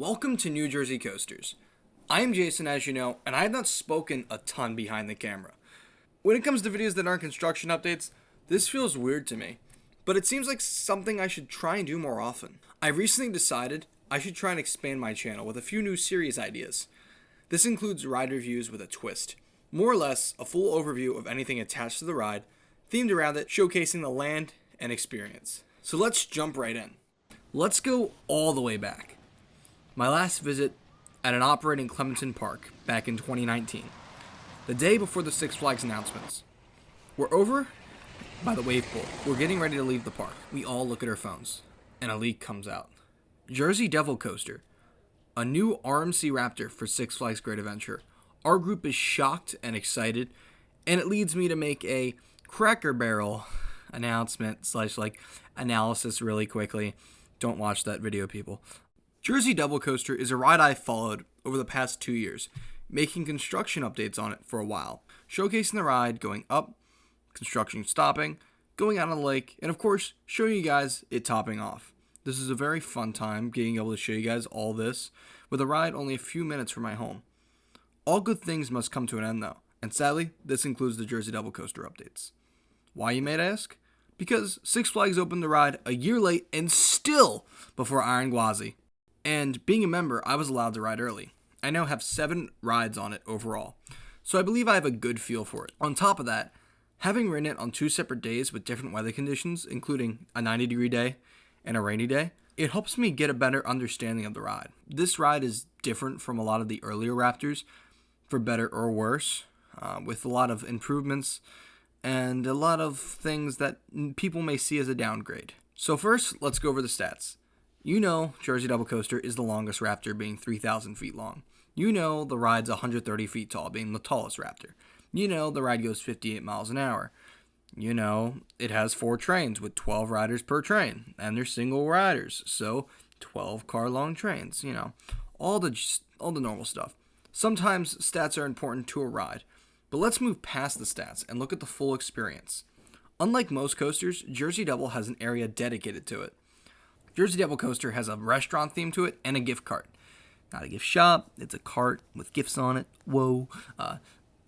Welcome to New Jersey Coasters. I am Jason, as you know, and I have not spoken a ton behind the camera. When it comes to videos that aren't construction updates, this feels weird to me, but it seems like something I should try and do more often. I recently decided I should try and expand my channel with a few new series ideas. This includes ride reviews with a twist, more or less a full overview of anything attached to the ride, themed around it, showcasing the land and experience. So let's jump right in. Let's go all the way back. My last visit at an operating Clementon Park back in 2019, the day before the Six Flags announcements. We're over by the wave pool. We're getting ready to leave the park. We all look at our phones, and a leak comes out. Jersey Devil Coaster, a new RMC Raptor for Six Flags Great Adventure. Our group is shocked and excited, and it leads me to make a Cracker Barrel announcement / analysis really quickly. Don't watch that video, people. Jersey Devil Coaster is a ride I've followed over the past 2 years, making construction updates on it for a while, showcasing the ride going up, construction stopping, going out on the lake, and of course, showing you guys it topping off. This is a very fun time being able to show you guys all this, with a ride only a few minutes from my home. All good things must come to an end though, and sadly, this includes the Jersey Devil Coaster updates. Why, you may ask? Because Six Flags opened the ride a year late and still before Iron Gwazi. And being a member, I was allowed to ride early. I now have 7 rides on it overall, so I believe I have a good feel for it. On top of that, having ridden it on 2 separate days with different weather conditions, including a 90-degree day and a rainy day, it helps me get a better understanding of the ride. This ride is different from a lot of the earlier Raptors, for better or worse, with a lot of improvements and a lot of things that people may see as a downgrade. So first, let's go over the stats. You know Jersey Devil Coaster is the longest Raptor, being 3,000 feet long. You know the ride's 130 feet tall, being the tallest Raptor. You know the ride goes 58 miles an hour. You know it has 4 trains with 12 riders per train, and they're single riders, so 12 car-long trains. You know, all the normal stuff. Sometimes stats are important to a ride, but let's move past the stats and look at the full experience. Unlike most coasters, Jersey Devil has an area dedicated to it. Jersey Devil Coaster has a restaurant theme to it and a gift cart. Not a gift shop, it's a cart with gifts on it. Whoa.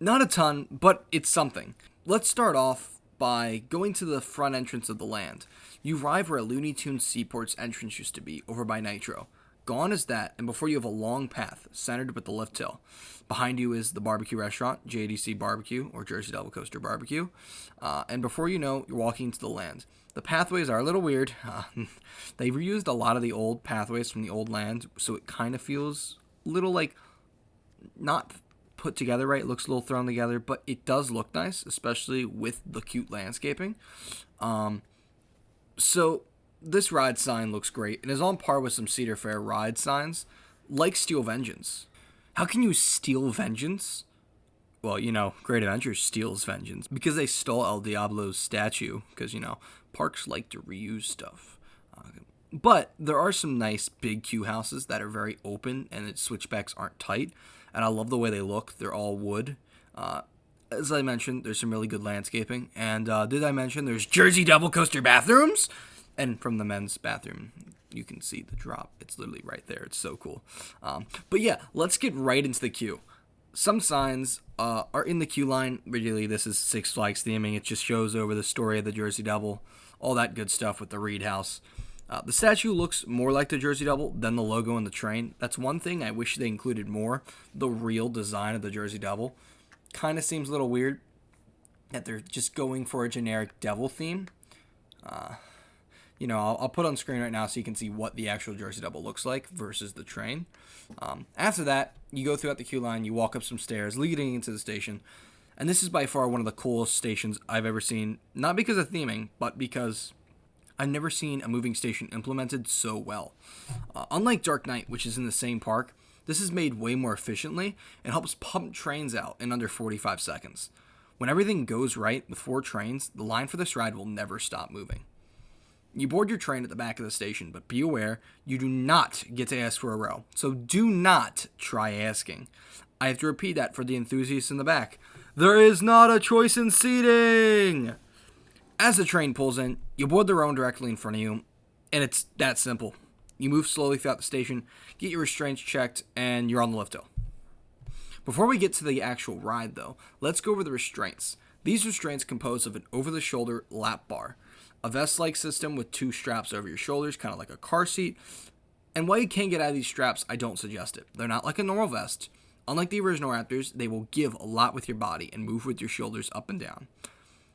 Not a ton, but it's something. Let's start off by going to the front entrance of the land. You arrive where a Looney Tunes Seaport's entrance used to be, over by Nitro. Gone is that, and before you have a long path, centered with the lift hill. Behind you is the barbecue restaurant, JDC Barbecue, or Jersey Devil Coaster Barbecue. And before you know, you're walking into the land. The pathways are a little weird. They reused a lot of the old pathways from the old land, so it kind of feels a little like not put together right. It looks a little thrown together, but it does look nice, especially with the cute landscaping. So this ride sign looks great and is on par with some Cedar Fair ride signs, like Steel Vengeance. How can you steal vengeance? Well, you know, Great Adventure steals vengeance because they stole El Diablo's statue, because, you know, parks like to reuse stuff. But there are some nice big queue houses that are very open and its switchbacks aren't tight, and I love the way they look. They're all wood. As I mentioned, there's some really good landscaping, and did I mention there's Jersey Devil Coaster bathrooms? And from the men's bathroom, you can see the drop. It's literally right there. It's so cool. But yeah, let's get right into the queue. Some signs are in the queue line. Really, this is Six Flags theming. It just shows over the story of the Jersey Devil, all that good stuff with the Reed House. The statue looks more like the Jersey Devil than the logo and the train. That's one thing I wish they included more. The real design of the Jersey Devil kind of seems a little weird that they're just going for a generic devil theme. You know, I'll put on screen right now so you can see what the actual Jersey Devil looks like versus the train. After that, you go throughout the queue line, you walk up some stairs leading into the station, and this is by far one of the coolest stations I've ever seen, not because of theming, but because I've never seen a moving station implemented so well. Unlike Dark Knight, which is in the same park, this is made way more efficiently and helps pump trains out in under 45 seconds. When everything goes right with 4 trains, the line for this ride will never stop moving. You board your train at the back of the station, but be aware, you do not get to ask for a row. So do not try asking. I have to repeat that for the enthusiasts in the back. There is not a choice in seating! As the train pulls in, you board the row directly in front of you, and it's that simple. You move slowly throughout the station, get your restraints checked, and you're on the lift hill. Before we get to the actual ride, though, let's go over the restraints. These restraints compose of an over-the-shoulder lap bar, a vest-like system with 2 straps over your shoulders, kind of like a car seat. And while you can get out of these straps, I don't suggest it. They're not like a normal vest. Unlike the original Raptors, they will give a lot with your body and move with your shoulders up and down.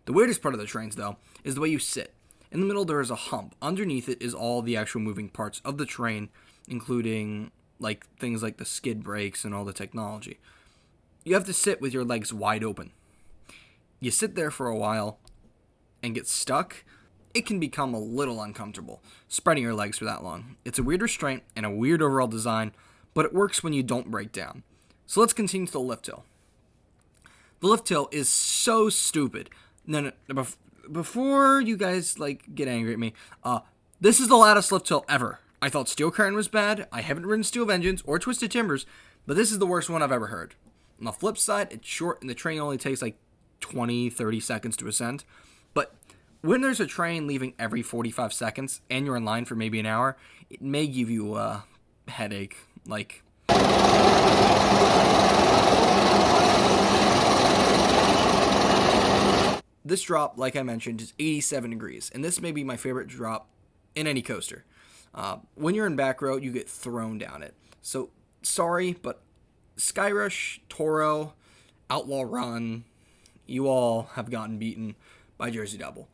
The weirdest part of the trains, though, is the way you sit. In the middle, there is a hump. Underneath it is all the actual moving parts of the train, including things like the skid brakes and all the technology. You have to sit with your legs wide open. You sit there for a while and get stuck. It can become a little uncomfortable, spreading your legs for that long. It's a weird restraint and a weird overall design, but it works when you don't break down. So let's continue to the lift hill. The lift hill is so stupid. No, before you guys get angry at me, this is the loudest lift hill ever. I thought Steel Curtain was bad. I haven't ridden Steel Vengeance or Twisted Timbers, but this is the worst one I've ever heard. On the flip side, it's short and the train only takes 20-30 seconds to ascend. But when there's a train leaving every 45 seconds and you're in line for maybe an hour, it may give you a headache. This drop, like I mentioned, is 87 degrees, and this may be my favorite drop in any coaster. When you're in back row, you get thrown down it. So, sorry, but Skyrush, Toro, Outlaw Run, you all have gotten beaten by Jersey Devil.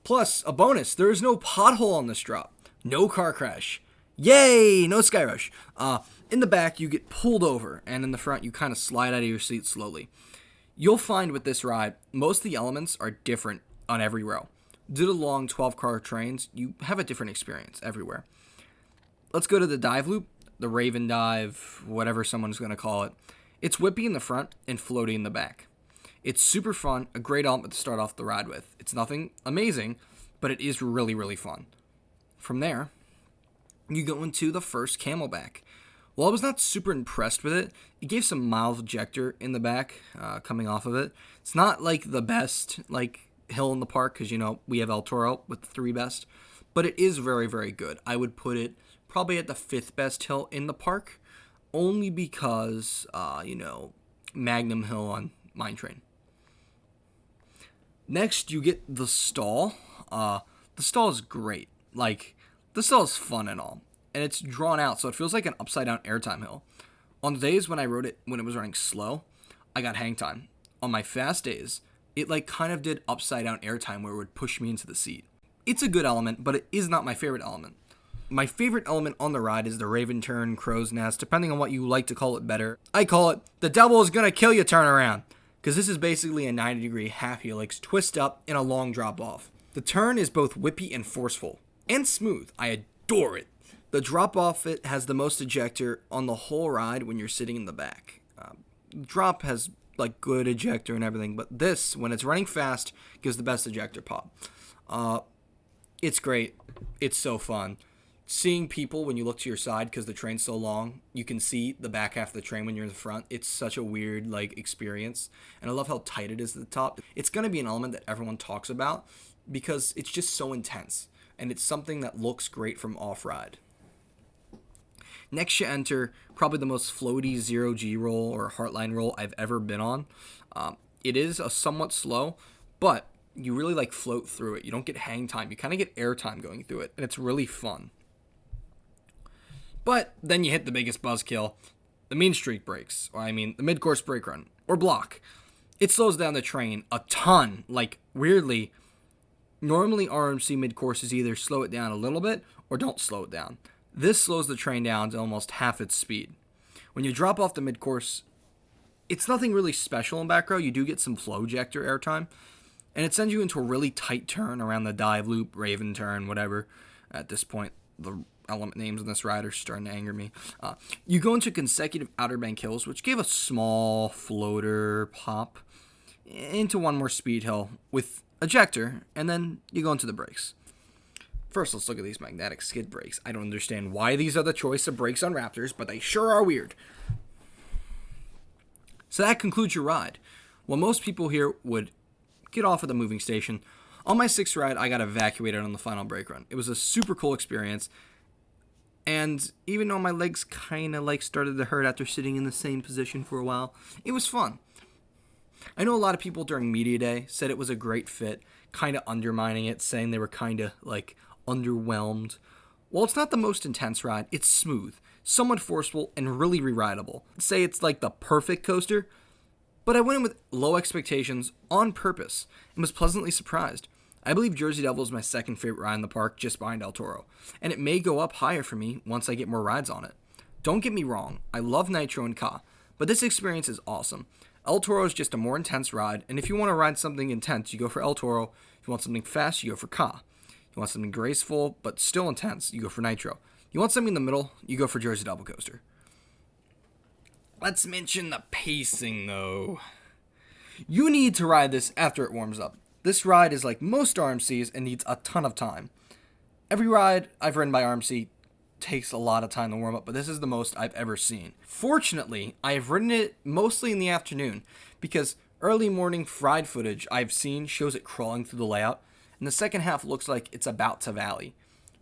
Plus, a bonus, there is no pothole on this drop. No car crash. Yay! No Skyrush. In the back, you get pulled over, and in the front, you kind of slide out of your seat slowly. You'll find with this ride, most of the elements are different on every row. Due to long 12-car trains, you have a different experience everywhere. Let's go to the dive loop, the Raven Dive, whatever someone's going to call it. It's whippy in the front and floaty in the back. It's super fun, a great element to start off the ride with. It's nothing amazing, but it is really, really fun. From there, you go into the first Camelback. While I was not super impressed with it, it gave some mild ejector in the back coming off of it. It's not the best hill in the park because, we have El Toro with the 3 best, but it is very, very good. I would put it probably at the 5th best hill in the park, only because, Magnum Hill on Mine Train. Next, you get the stall. The stall is great. The stall is fun and all. And it's drawn out, so it feels like an upside-down airtime hill. On the days when I rode it, when it was running slow, I got hang time. On my fast days, it kind of did upside-down airtime where it would push me into the seat. It's a good element, but it is not my favorite element. My favorite element on the ride is the Raven Turn, Crow's Nest, depending on what you like to call it better. I call it the devil is gonna kill you turnaround, because this is basically a 90-degree half helix twist up in a long drop off. The turn is both whippy and forceful, and smooth. I adore it. The drop-off it has the most ejector on the whole ride when you're sitting in the back. The drop has good ejector and everything, but this, when it's running fast, gives the best ejector pop. It's great. It's so fun. Seeing people when you look to your side because the train's so long, you can see the back half of the train when you're in the front. It's such a weird experience, and I love how tight it is at the top. It's going to be an element that everyone talks about because it's just so intense, and it's something that looks great from off-ride. Next, you enter probably the most floaty 0G roll or Heartline roll I've ever been on. It is a somewhat slow, but you really float through it. You don't get hang time. You kind of get air time going through it, and it's really fun. But then you hit the biggest buzzkill, the Mean Streak brakes. The mid-course brake run, or block. It slows down the train a ton. Weirdly, normally RMC mid-courses either slow it down a little bit or don't slow it down. This slows the train down to almost half its speed. When you drop off the mid-course, it's nothing really special in back row. You do get some flow ejector airtime, and it sends you into a really tight turn around the dive loop, Raven Turn, whatever. At this point, the element names in this ride are starting to anger me. You go into consecutive Outer Bank hills, which gave a small floater pop into one more speed hill with ejector, and then you go into the brakes. First, let's look at these magnetic skid brakes. I don't understand why these are the choice of brakes on Raptors, but they sure are weird. So that concludes your ride. Well, most people here would get off at the moving station. On my 6th ride, I got evacuated on the final brake run. It was a super cool experience. And even though my legs kind of like started to hurt after sitting in the same position for a while, it was fun. I know a lot of people during Media Day said it was a great fit, kind of undermining it, saying they were kind of like underwhelmed. While it's not the most intense ride, it's smooth, somewhat forceful, and really re-rideable. I'd say it's like the perfect coaster, but I went in with low expectations on purpose and was pleasantly surprised. I believe Jersey Devil is my second favorite ride in the park, just behind El Toro, and it may go up higher for me once I get more rides on it. Don't get me wrong, I love Nitro and Ka, but this experience is awesome. El Toro is just a more intense ride, and if you want to ride something intense, you go for El Toro. If you want something fast, you go for Ka. You want something graceful but still intense, you go for Nitro. You want something in the middle, you go for Jersey Devil Coaster. Let's mention the pacing, though. You need to ride this after it warms up. This ride is like most RMCs and needs a ton of time. Every ride I've ridden by RMC takes a lot of time to warm up, but this is the most I've ever seen. Fortunately, I have ridden it mostly in the afternoon because early morning fried footage I've seen shows it crawling through the layout, and the second half looks like it's about to valley.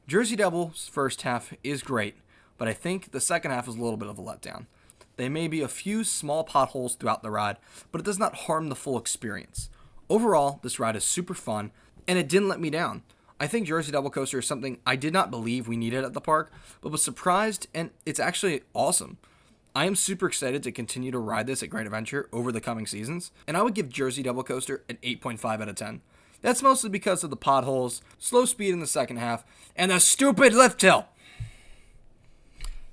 Jersey Devil's first half is great, but I think the second half is a little bit of a letdown. There may be a few small potholes throughout the ride, but it does not harm the full experience. Overall, this ride is super fun, and it didn't let me down. I think Jersey Devil Coaster is something I did not believe we needed at the park, but was surprised, and it's actually awesome. I am super excited to continue to ride this at Great Adventure over the coming seasons, and I would give Jersey Devil Coaster an 8.5 out of 10. That's mostly because of the potholes, slow speed in the second half, and the stupid lift hill.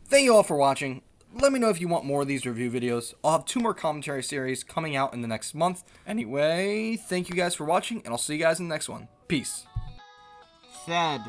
Thank you all for watching. Let me know if you want more of these review videos. I'll have 2 more commentary series coming out in the next month. Anyway, thank you guys for watching, and I'll see you guys in the next one. Peace. Said.